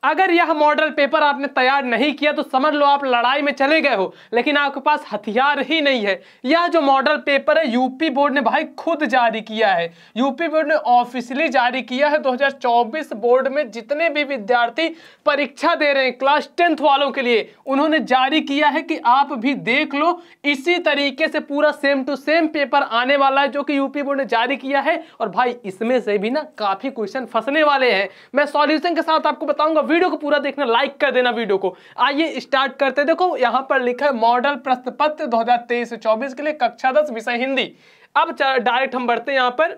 अगर यह model paper आपने तैयार नहीं किया तो समझ लो आप लड़ाई में चले गए हो, लेकिन आपके पास हथियार ही नहीं है। यह जो मॉडल पेपर है यूपी बोर्ड ने भाई खुद जारी किया है, यूपी बोर्ड ने ऑफिशियली जारी किया है। 2024 बोर्ड में जितने भी विद्यार्थी परीक्षा दे रहे हैं क्लास 10th वालों के लिए, उन्होंने जारी किया है कि आप भी देख लो। इसी तरीके से पूरा सेम टू सेम पेपर आने वाला है जो कि यूपी बोर्ड ने जारी किया है। और भाई इसमें से भी ना काफी क्वेश्चन फंसने वाले हैं, मैं सॉल्यूशन के साथ आपको बताऊंगा। वीडियो को पूरा देखना, लाइक कर देना वीडियो को। आइए स्टार्ट करते। देखो यहां पर लिखा है मॉडल प्रश्न पत्र 2023-24 के लिए कक्षा 10 विषय हिंदी। अब डायरेक्ट हम बढ़ते हैं। यहां पर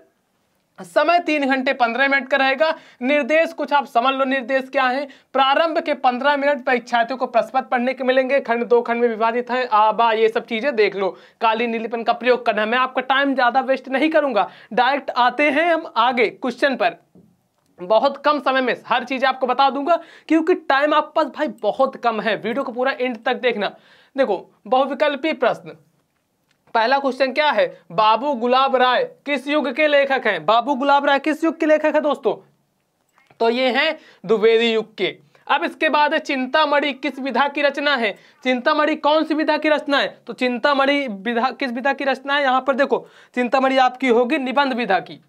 समय 3 घंटे 15 मिनट का रहेगा। निर्देश कुछ आप समझ लो, निर्देश क्या है। प्रारंभ के 15 मिनट परीक्षार्थियों को प्रश्न पत्र पढ़ने के मिलेंगे, खंड 2 खंड में विभाजित है। आबा ये सब चीजें देख लो, काली नीली पेन का प्रयोग करना है। मैं आपका टाइम ज्यादा वेस्ट नहीं करूंगा, डायरेक्ट आते हैं हम आगे क्वेश्चन पर। बहुत कम समय में हर चीज आपको बता दूंगा क्योंकि टाइम आपके पास भाई बहुत कम है। वीडियो को पूरा एंड तक देखना। देखो बहुविकल्पी प्रश्न, पहला क्वेश्चन क्या है, बाबू गुलाब राय किस युग के लेखक हैं। बाबू गुलाब राय किस युग के लेखक है दोस्तों, तो ये हैं द्विवेदी युग के। अब इसके बाद है चिंतामणि किस विधा की रचना है। चिंतामणि कौन सी विधा की रचना है, तो चिंतामणि विधा किस विधा की रचना है। यहां पर देखो चिंतामणि आपकी होगी निबंध विधा की।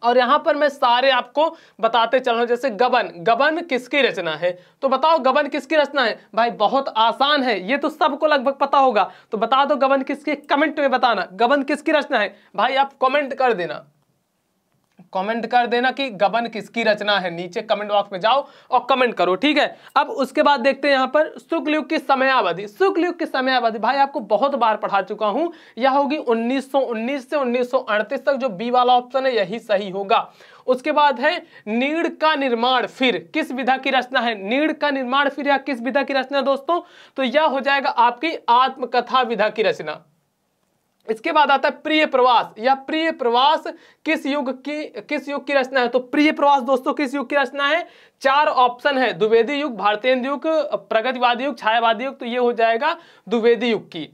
और यहां पर मैं सारे आपको बताते चल रहा हूं, जैसे गबन, गबन किसकी रचना है, तो बताओ गबन किसकी रचना है। भाई बहुत आसान है, ये तो सबको लगभग पता होगा, तो बता दो गबन किसकी, कमेंट में बताना गबन किसकी रचना है। भाई आप कमेंट कर देना, कमेंट कर देना कि गबन किसकी रचना है। नीचे कमेंट बॉक्स में जाओ और कमेंट करो, ठीक है। अब उसके बाद देखते हैं यहाँ पर शुक्ल युग की समयावधि। शुक्ल युग की समयावधि भाई आपको बहुत बार पढ़ा चुका हूं, यह होगी 1919 से 1938 तक। जो बी वाला ऑप्शन है यही सही होगा। उसके बाद है नीड़ का निर्माण फिर किस विधा की रचना है। नीड़ का निर्माण फिर या किस विधा की रचना दोस्तों, तो यह हो जाएगा आपकी आत्मकथा विधा की रचना। इसके बाद आता है प्रिय प्रवास, या प्रिय प्रवास किस युग की रचना है। तो प्रिय प्रवास दोस्तों किस युग की रचना है। 4 ऑप्शन है, द्विवेदी युग, भारतेंद्र युग, प्रगतिवादी युग, छायावादी युग। तो ये हो जाएगा द्विवेदी युग की।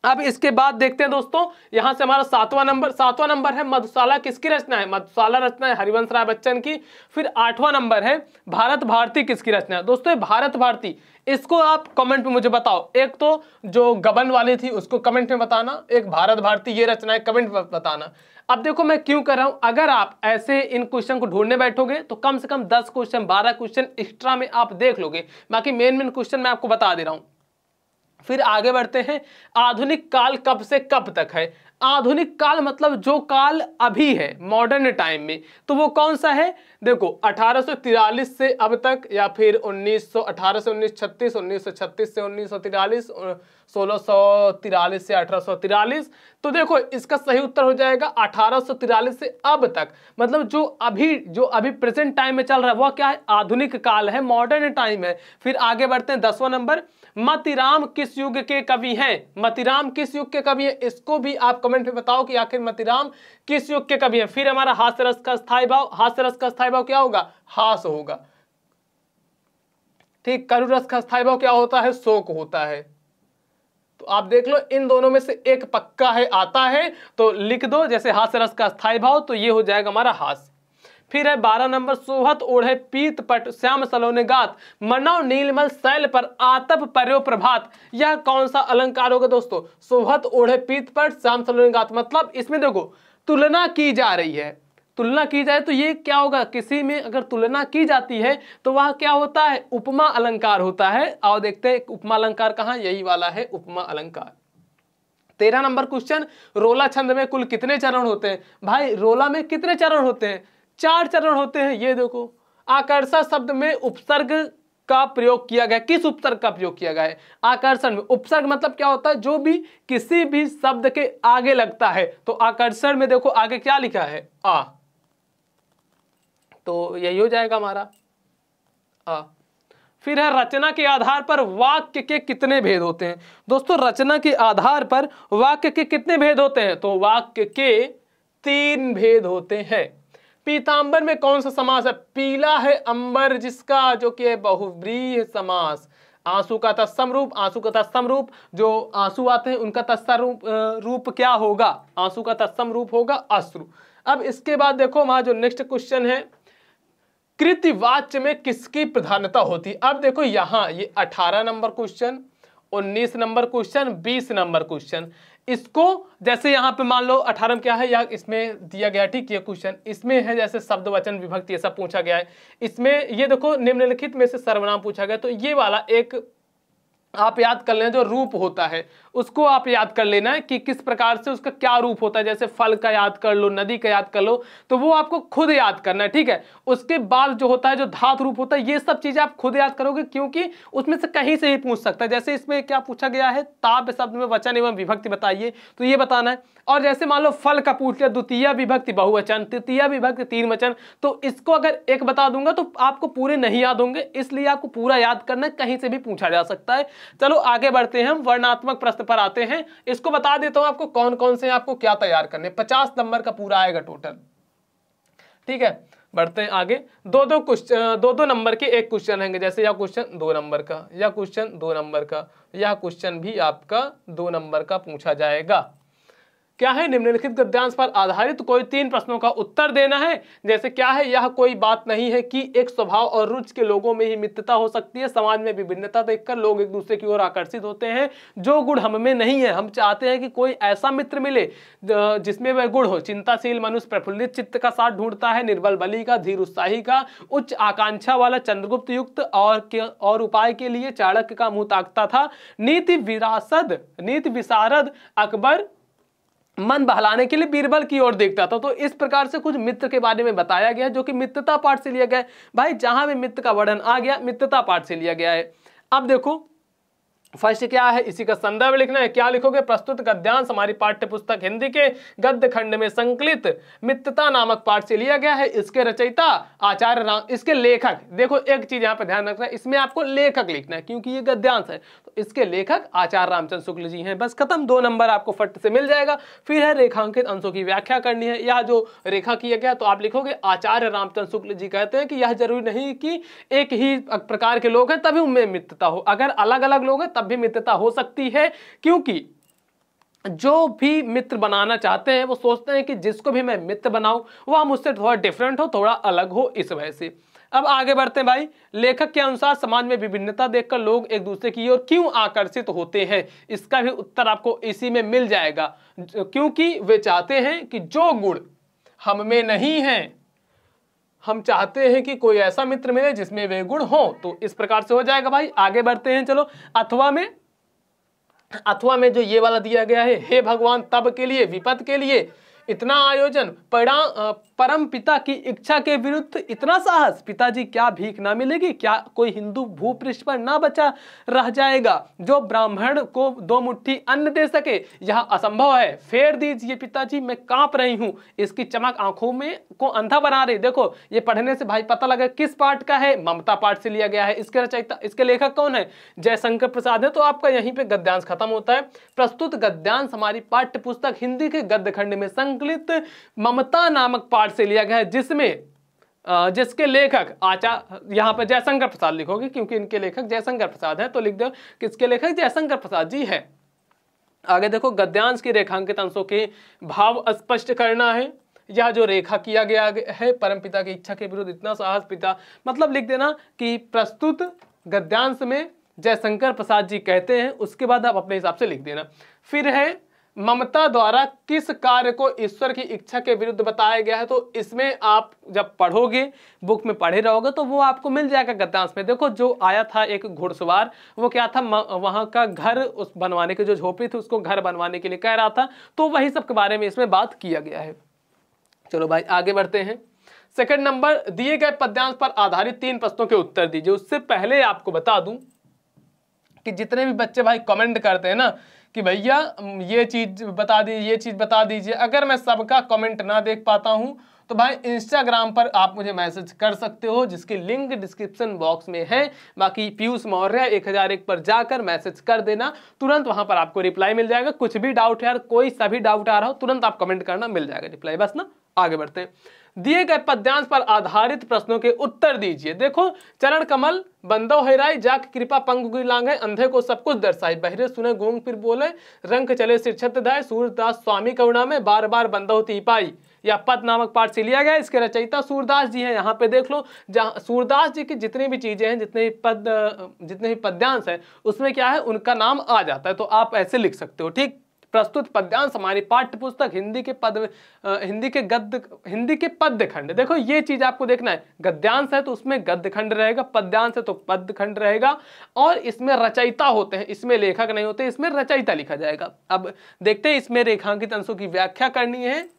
अब इसके बाद देखते हैं दोस्तों, यहां से हमारा 7वां नंबर है मधुशाला किसकी रचना है। मधुशाला रचना है हरिवंश राय बच्चन की। फिर 8वां नंबर है भारत भारती किसकी रचना है। दोस्तों भारत भारती, इसको आप कमेंट में मुझे बताओ। एक तो जो गबन वाली थी उसको कमेंट में बताना, एक भारत भारती ये रचना है कमेंट में बताना। अब देखो मैं क्यों कर रहा हूं, अगर आप ऐसे इन क्वेश्चन को ढूंढने बैठोगे तो कम से कम 10 क्वेश्चन 12 क्वेश्चन एक्स्ट्रा में आप देख लोगे। बाकी मेन क्वेश्चन मैं आपको बता दे रहा हूं। फिर आगे बढ़ते हैं, आधुनिक काल कब से कब तक है। आधुनिक काल मतलब जो काल अभी है मॉडर्न टाइम में, तो वो कौन सा है। देखो 1843 से अब तक, या फिर 1800 से 1936, 1936 से 1943, 1643 से 1843। तो देखो इसका सही उत्तर हो जाएगा 1843 से अब तक। मतलब जो अभी प्रेजेंट टाइम में चल रहा है वह क्या है, आधुनिक काल है, मॉडर्न टाइम है। फिर आगे बढ़ते हैं 10वां नंबर, मतिराम किस युग के कवि हैं। मतिराम किस युग के कवि हैं, इसको भी आप कमेंट में बताओ कि आखिर मतिराम किस युग के कवि हैं। फिर हमारा हास्य रस का स्थायी भाव, हास्य रस का स्थायी भाव क्या होगा, हास होगा, ठीक। करुण रस का स्थायी भाव क्या होता है, शोक होता है। तो आप देख लो इन दोनों में से एक पक्का है, आता है तो लिख दो, जैसे हास्य रस का स्थायी भाव, तो ये हो जाएगा हमारा हास। फिर है 12 नंबर, सोहत ओढ़े पीत पट श्याम सलोने गात, मनौ नीलमल शैल पर आतप पर्यो प्रभात। यह कौन सा अलंकार होगा दोस्तों, सोहत ओढ़े पीत पट श्याम सलोने गात। मतलब इसमें देखो तुलना की जा रही है, तुलना की जाए तो ये क्या होगा, किसी में अगर तुलना की जाती है तो वह क्या होता है, उपमा अलंकार होता है। आओ देखते हैं उपमा अलंकार कहाँ, यही वाला है उपमा अलंकार। 13 नंबर क्वेश्चन, रोला छंद में कुल कितने चरण होते हैं। भाई रोला में कितने चरण होते हैं, 4 चरण होते हैं। ये देखो आकर्षण शब्द में उपसर्ग का प्रयोग किया गया, किस उपसर्ग का प्रयोग किया गया है, आकर्षण में। उपसर्ग मतलब क्या होता है, जो भी किसी भी शब्द के आगे लगता है। तो आकर्षण में देखो आगे क्या लिखा है, आ, तो यही हो जाएगा हमारा आ। फिर है रचना के आधार पर वाक्य के कितने भेद होते हैं। दोस्तों रचना के आधार पर वाक्य के कितने भेद होते हैं, तो वाक्य के 3 भेद होते हैं। पीतांबर में कौन सा समास है, पीला है अंबर जिसका, जो कि है बहुव्रीहि समास। आंसू का तत्सम रूप, आंसू का तत्सम रूप, जो आंसू आते हैं उनका तत्सम रूप क्या होगा, आंसू का तत्सम रूप होगा अश्रु। अब इसके बाद देखो हमारा जो नेक्स्ट क्वेश्चन है, कृतिवाच्य में किसकी प्रधानता होती है? अब देखो यहाँ ये 18 number question, 19 number question, 20 number question, इसको जैसे यहाँ पे मान लो 18 में क्या है, या इसमें दिया गया, ठीक है क्वेश्चन इसमें है जैसे शब्द वचन विभक्ति ये सब पूछा गया है। इसमें ये देखो निम्नलिखित में से सर्वनाम पूछा गया, तो ये वाला एक आप याद कर लेना, जो रूप होता है उसको आप याद कर लेना है कि किस प्रकार से उसका क्या रूप होता है। जैसे फल का याद कर लो, नदी का याद कर लो, तो वो आपको खुद याद करना है, ठीक है। उसके बाद जो होता है, जो धातु रूप होता है, ये सब चीजें आप खुद याद करोगे, क्योंकि उसमें से कहीं से ही पूछ सकता है। जैसे इसमें क्या पूछा गया है, ताप शब्द में वचन एवं विभक्ति बताइए, तो ये बताना है। और जैसे मान लो फल का पूछ लिया, द्वितीय विभक्ति बहुवचन, तृतीय विभक्ति तीन वचन, तो इसको अगर एक बता दूंगा तो आपको पूरे नहीं याद होंगे, इसलिए आपको पूरा याद करना है, कहीं से भी पूछा जा सकता है। चलो आगे बढ़ते हैं, हम वर्णात्मक प्रश्न पर आते हैं। इसको बता देता हूं आपको कौन कौन से आपको क्या तैयार करने, 50 नंबर का पूरा आएगा टोटल, ठीक है। बढ़ते हैं आगे, दो नंबर के एक क्वेश्चन रहेंगे, जैसे यह क्वेश्चन 2 नंबर का, यह क्वेश्चन 2 नंबर का, यह क्वेश्चन भी आपका 2 नंबर का पूछा जाएगा। क्या है, निम्नलिखित गद्यांश पर आधारित कोई 3 प्रश्नों का उत्तर देना है। जैसे क्या है, यह कोई बात नहीं है कि एक स्वभाव और रुचि के लोगों में ही मित्रता हो सकती है। समाज में विभिन्नता देखकर लोग एक दूसरे की ओर आकर्षित होते हैं, जो गुण हम में नहीं है। हम चाहते हैं कि कोई ऐसा मित्र मिले जिसमें वह गुण हो। चिंताशील मनुष्य प्रफुल्लित चित्त का साथ ढूंढता है, निर्बल बली का, धीर उत्साही का, उच्च आकांक्षा वाला चंद्रगुप्त युक्त, और उपाय के लिए चाणक्य का मुंह ताकता था। नीति विशारद अकबर मन बहलाने के लिए बीरबल की ओर देखता था। तो इस प्रकार से कुछ मित्र के बारे में बताया गया, जो कि मित्रता पाठ से लिया गया है। भाई जहां भी मित्र का वर्णन आ गया, मित्रता पाठ से लिया गया है। अब देखो फर्स्ट क्या है, इसी का संदर्भ लिखना है। क्या लिखोगे, प्रस्तुत गद्यांश हमारी पाठ्य पुस्तक हिंदी के गद्य खंड में संकलित मित्रता नामक पाठ से लिया गया है। इसके रचयिता आचार्य राम, इसके लेखक, देखो एक चीज यहाँ पे ध्यान रखना है, इसमें आपको लेखक लिखना है क्योंकि ये गद्यांश है, तो इसके लेखक आचार्य रामचंद्र शुक्ल जी हैं। बस खत्म, 2 नंबर आपको फट से मिल जाएगा। फिर है रेखांकित अंशों की व्याख्या करनी है, या जो रेखा किया गया, तो आप लिखोगे आचार्य रामचंद्र शुक्ल जी कहते हैं कि यह जरूरी नहीं कि एक ही प्रकार के लोग हैं तभी उनमें मित्रता हो, अगर अलग अलग लोग हैं तब भी मित्रता हो सकती है। क्योंकि जो भी मित्र बनाना चाहते हैं वो सोचते हैं कि जिसको भी मैं मित्र बनाऊं वह मुझसे थोड़ा डिफरेंट हो, थोड़ा अलग हो, इस वजह से। अब आगे बढ़ते हैं भाई। लेखक के अनुसार समाज में विभिन्नता देखकर लोग एक दूसरे की ओर क्यों आकर्षित होते हैं, इसका भी उत्तर आपको इसी में मिल जाएगा। क्योंकि वे चाहते हैं कि जो गुण हम में नहीं है, हम चाहते हैं कि कोई ऐसा मित्र मिले जिसमें वे गुण हो। तो इस प्रकार से हो जाएगा भाई। आगे बढ़ते हैं, चलो। अथवा में जो ये वाला दिया गया है, हे भगवान तब के लिए विपद के लिए इतना आयोजन, परम पिता की इच्छा के विरुद्ध इतना साहस, पिताजी क्या भीख ना मिलेगी, क्या कोई हिंदू भूपृष्ठ पर ना बचा रह जाएगा, जो ब्राह्मण को 2 मुट्ठी अन्न दे सके, यह असंभव है, फेर दीजिए पिताजी, मैं कांप रही हूं, इसकी चमक आंखों में को अंधा बना रही। देखो ये पढ़ने से भाई पता लगा किस पाठ का है, ममता पाठ से लिया गया है। इसके रचयिता, इसके लेखक कौन है, जयशंकर प्रसाद है। तो आपका यहीं पे गद्यांश खत्म होता है। प्रस्तुत गद्यांश हमारी पाठ्य पुस्तक हिंदी के गद्य खंड में संकलित ममता नामक पाठ से लिया गया है, जिसमें जिसके लेखक यहाँ पर जयशंकर प्रसाद लिखोगे क्योंकि इनके लेखक जयशंकर प्रसाद हैं, तो लिख दो किसके लेखक जयशंकर प्रसाद जी है। आगे देखो, गद्यांश के रेखांकित अंशों के भाव स्पष्ट करना है। यह जो रेखा किया गया है, परमपिता की इच्छा के विरुद्ध इतना साहस, पिता मतलब लिख देना कि प्रस्तुत गद्यांश में जयशंकर प्रसाद जी कहते हैं, उसके बाद आप अपने हिसाब से लिख देना। फिर है ममता द्वारा किस कार्य को ईश्वर की इच्छा के विरुद्ध बताया गया है। तो इसमें आप जब पढ़ोगे, बुक में पढ़े रहोगे, तो वो आपको मिल जाएगा गद्यांश में। देखो जो आया था एक घुड़सवार, वो क्या था, वहां का घर उस बनवाने के, जो झोपड़ी थी उसको घर बनवाने के लिए कह रहा था, तो वही सब के बारे में इसमें बात किया गया है। चलो भाई आगे बढ़ते हैं। सेकंड नंबर, दिए गए पद्यांश पर आधारित 3 प्रश्नों के उत्तर दीजिए। उससे पहले आपको बता दूं कि जितने भी बच्चे भाई कमेंट करते हैं ना कि भैया ये चीज बता दीजिए, ये चीज बता दीजिए, अगर मैं सबका कमेंट ना देख पाता हूं तो भाई इंस्टाग्राम पर आप मुझे मैसेज कर सकते हो, जिसकी लिंक डिस्क्रिप्शन बॉक्स में है। बाकी पीयूष मौर्य 1001 पर जाकर मैसेज कर देना, तुरंत वहां पर आपको रिप्लाई मिल जाएगा। कुछ भी डाउट है यार, कोई सा भी डाउट आ रहा हो, तुरंत आप कमेंट करना, मिल जाएगा रिप्लाई, बस ना। आगे बढ़ते हैं। दिए गए पद्यांश पर आधारित प्रश्नों के उत्तर दीजिए। देखो, चरण कमल बंदो हैराई, जाक कृपा पंग गुई लांघे, अंधे को सब कुछ दर्शाई, बहरे सुने गूंग फिर बोले, रंग चले सिर छत धाय, सूरदास स्वामी करुणा में, बार बार बंदो ती पाई। या पद नामक पाठ से लिया गया। इसके रचयिता सूरदास जी हैं। यहाँ पे देख लो, जहाँ सूरदास जी की जितनी भी चीजें हैं, जितने भी पद्यांश है, उसमें क्या है, उनका नाम आ जाता है। तो आप ऐसे लिख सकते हो। ठीक, प्रस्तुत पद्यांश हमारी पाठ्य पुस्तक हिंदी के पद्य खंड। देखो ये चीज आपको देखना है, गद्यांश है तो उसमें गद्य खंड रहेगा, पद्यांश है तो पद्य खंड रहेगा, और इसमें रचयिता होते हैं, इसमें लेखक नहीं होते, इसमें रचयिता लिखा जाएगा। अब देखते हैं, इसमें रेखांकित अंशों की व्याख्या करनी है,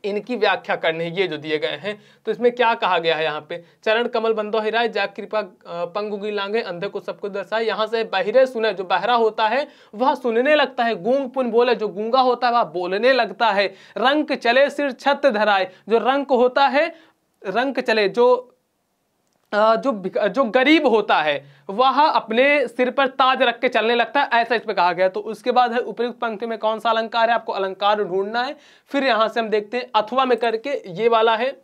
इनकी व्याख्या करनी है, ये जो दिए गए हैं। तो इसमें क्या कहा गया है, यहाँ पे चरण कमल बंदो हिराए, जाग कृपा पंगुगी लांगे, अंधे को सब कुछ दर्शाए। यहाँ से बहिरे सुने, जो बहरा होता है वह सुनने लगता है। गूंग पुन बोले, जो गूंगा होता है वह बोलने लगता है। रंक चले सिर छत धराए, जो रंक होता है, रंक चले, जो गरीब होता है वह अपने सिर पर ताज रख के चलने लगता है, ऐसा इस पे कहा गया। तो उसके बाद है उपयुक्त पंक्ति में कौन सा अलंकार है, आपको अलंकार ढूंढना है। फिर यहां से हम देखते हैं अथवा में करके, ये वाला है,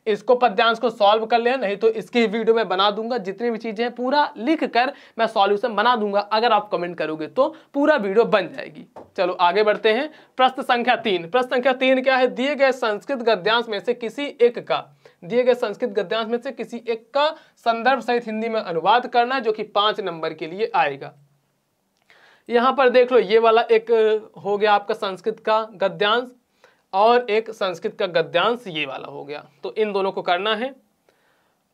इसको पद्यांश को सॉल्व कर लें, नहीं तो इसकी वीडियो में बना दूंगा। जितनी भी चीजें हैं पूरा लिख कर मैं सॉल्यूशन बना दूंगा, अगर आप कमेंट करोगे तो पूरा वीडियो बन जाएगी। चलो आगे बढ़ते हैं। प्रश्न संख्या 3। प्रश्न संख्या 3 क्या है, दिए गए संस्कृत गद्यांश में से किसी एक का संदर्भ सहित हिंदी में अनुवाद करना, जो कि 5 नंबर के लिए आएगा। यहां पर देख लो, ये वाला एक हो गया आपका संस्कृत का गद्यांश, और एक संस्कृत का गद्यांश ये वाला हो गया। तो इन दोनों को करना है।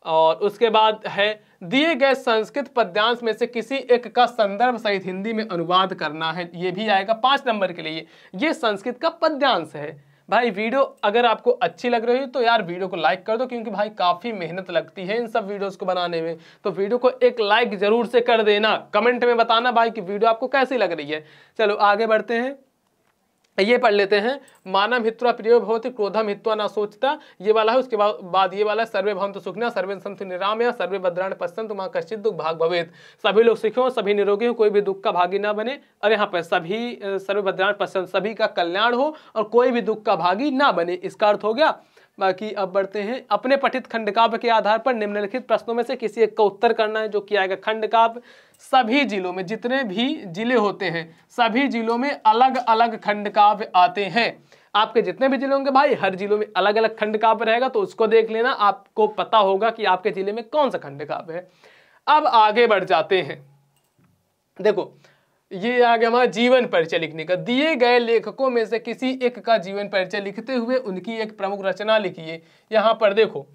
और उसके बाद है, दिए गए संस्कृत पद्यांश में से किसी एक का संदर्भ सहित हिंदी में अनुवाद करना है, ये भी आएगा 5 नंबर के लिए। ये संस्कृत का पद्यांश है। भाई वीडियो अगर आपको अच्छी लग रही है तो यार वीडियो को लाइक कर दो, क्योंकि भाई काफ़ी मेहनत लगती है इन सब वीडियोस को बनाने में। तो वीडियो को एक लाइक जरूर से कर देना, कमेंट में बताना भाई कि वीडियो आपको कैसी लग रही है। चलो आगे बढ़ते हैं, ये पढ़ लेते हैं। मानम हित्वा प्रियो भवति क्रोधम हित्वा ना सोचता, ये वाला है। उसके बाद ये वाला है, सर्वे भवन्तु सुखिनः सर्वे सन्तु निरामया सर्वे भद्राणि पश्यन्तु मा कश्चित् दुःख भाग् भवेत्। सभी लोग सुखी हो, सभी निरोगी हो, कोई भी दुख का भागी ना बने। और यहाँ पर सभी सर्वे भद्राणि पश्यन्तु, सभी का कल्याण हो और कोई भी दुख का भागी ना बने, इसका अर्थ हो गया। बाकी अब बढ़ते हैं। अपने पठित खंडकाव्य के आधार पर निम्नलिखित प्रश्नों में से किसी एक का उत्तर करना है, जो कि आएगा। खंडकाव्य सभी जिलों में, जितने भी जिले होते हैं सभी जिलों में अलग अलग खंडकाव्य आते हैं। आपके जितने भी जिले होंगे भाई, हर जिलों में अलग अलग खंडकाव्य रहेगा, तो उसको देख लेना, आपको पता होगा कि आपके जिले में कौन सा खंडकाव्य है। अब आगे बढ़ जाते हैं। देखो ये आ गया हमारा जीवन परिचय लिखने का। दिए गए लेखकों में से किसी एक का जीवन परिचय लिखते हुए उनकी एक प्रमुख रचना लिखिए। यहाँ पर देखो,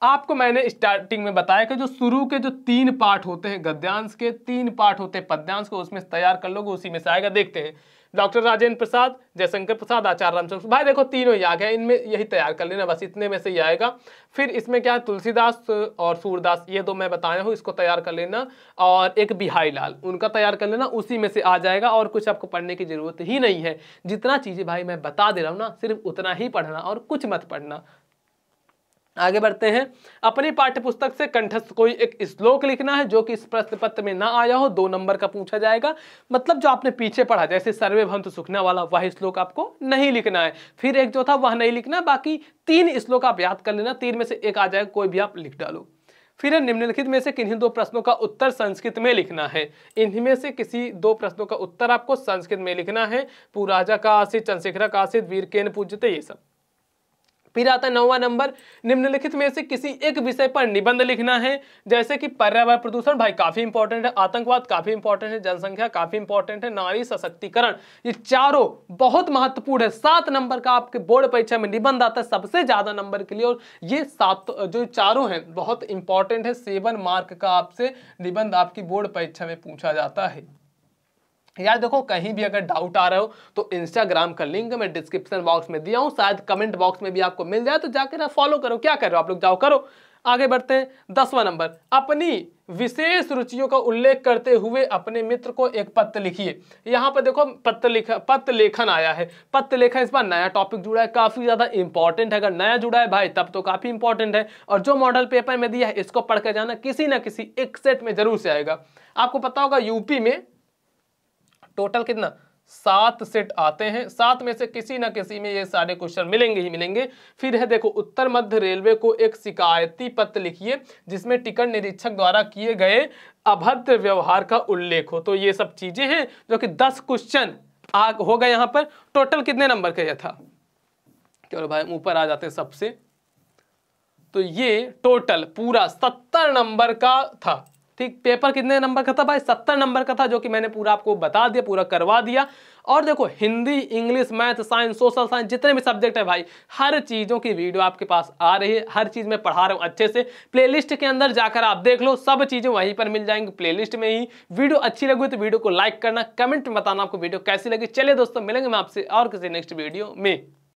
आपको मैंने स्टार्टिंग में बताया कि जो शुरू के जो 3 पार्ट होते हैं, गद्यांश के 3 पार्ट होते हैं पद्यांश को, उसमें तैयार कर लोगे, उसी में से आएगा। देखते हैं, डॉक्टर राजेंद्र प्रसाद, जयशंकर प्रसाद, आचार्य रामचंद्र। भाई देखो तीनों ही आ गया, इनमें यही तैयार कर लेना, बस इतने में से ही आएगा। फिर इसमें क्या है, तुलसीदास और सूरदास, ये 2 मैं बताया हूँ, इसको तैयार कर लेना। और एक बिहारी लाल, उनका तैयार कर लेना, उसी में से आ जाएगा। और कुछ आपको पढ़ने की जरूरत ही नहीं है। जितना चीजें भाई मैं बता दे रहा हूँ ना, सिर्फ उतना ही पढ़ना और कुछ मत पढ़ना। आगे बढ़ते हैं। अपनी पाठ्य पुस्तक से कंठस्थ कोई एक श्लोक लिखना है, जो कि इस प्रश्न पत्र में ना आया हो, 2 नंबर का पूछा जाएगा। मतलब जो आपने पीछे पढ़ा, जैसे सर्वे भवन्तु सुखिनः वाला, वह श्लोक आपको नहीं लिखना है। फिर एक जो था वह नहीं लिखना, बाकी 3 श्लोक आप याद कर लेना, 3 में से एक आ जाएगा, कोई भी आप लिख डालो। फिर निम्नलिखित में से किन्हीं 2 प्रश्नों का उत्तर संस्कृत में लिखना है। इनमें से किसी 2 प्रश्नों का उत्तर आपको संस्कृत में लिखना है। पुराजा का आसित, चंद्रशेखर का आसित, वीर केन पूज्यते, ये सब। फिर आता है 9वां नंबर, निम्नलिखित में से किसी एक विषय पर निबंध लिखना है। जैसे कि पर्यावरण प्रदूषण, भाई काफी इंपॉर्टेंट है, आतंकवाद काफी इंपॉर्टेंट है, जनसंख्या काफी इंपॉर्टेंट है, नारी सशक्तिकरण, ये चारों बहुत महत्वपूर्ण है। 7 नंबर का आपके बोर्ड परीक्षा में निबंध आता है सबसे ज्यादा नंबर के लिए, और ये 7 जो चारों हैं बहुत इंपॉर्टेंट है। 7 मार्क का आपसे निबंध आपकी बोर्ड परीक्षा में पूछा जाता है। यार देखो, कहीं भी अगर डाउट आ रहा हो तो इंस्टाग्राम का लिंक मैं डिस्क्रिप्शन बॉक्स में दिया हूँ, शायद कमेंट बॉक्स में भी आपको मिल जाए, तो जाकर फॉलो करो। क्या कर रहे हो आप लोग, जाओ करो। आगे बढ़ते हैं। 10वां नंबर, अपनी विशेष रुचियों का उल्लेख करते हुए अपने मित्र को एक पत्र लिखिए। यहाँ पर देखो पत्र लेखन आया है। पत्र लेखन इस बार नया टॉपिक जुड़ा है, काफी ज्यादा इंपॉर्टेंट है। अगर नया जुड़ा है भाई तब तो काफी इंपॉर्टेंट है। और जो मॉडल पेपर में दिया है इसको पढ़ कर जाना, किसी ना किसी एक सेट में जरूर से आएगा। आपको पता होगा यूपी में टोटल कितना 7 सेट आते हैं, 7 में से किसी न किसी में ये सारे क्वेश्चन मिलेंगे ही मिलेंगे। फिर है देखो, उत्तर मध्य रेलवे को एक शिकायती पत्र लिखिए जिसमें टिकट निरीक्षक द्वारा किए गए अभद्र व्यवहार का उल्लेख हो। तो ये सब चीजें हैं जो कि 10 क्वेश्चन हो गए। यहाँ पर टोटल कितने नंबर का यह था, चलो भाई ऊपर आ जाते हैं सबसे। तो ये टोटल पूरा 70 नंबर का था। ठीक, पेपर कितने नंबर का था भाई? 70 नंबर का था, जो कि मैंने पूरा आपको बता दिया, पूरा करवा दिया। और देखो Hindi, English, math, science, social science, जितने भी सब्जेक्ट है भाई, हर चीज़ों की वीडियो आपके पास आ रही है। हर चीज़ में पढ़ा रहा हूँ अच्छे से। प्लेलिस्ट के अंदर जाकर आप देख लो, सब चीज़ें वहीं पर मिल जाएंगी प्लेलिस्ट में ही। वीडियो अच्छी लगी तो वीडियो को लाइक करना, कमेंट में बताना आपको वीडियो कैसी लगी। चलिए दोस्तों, मिलेंगे मैं आपसे और किसी नेक्स्ट वीडियो में।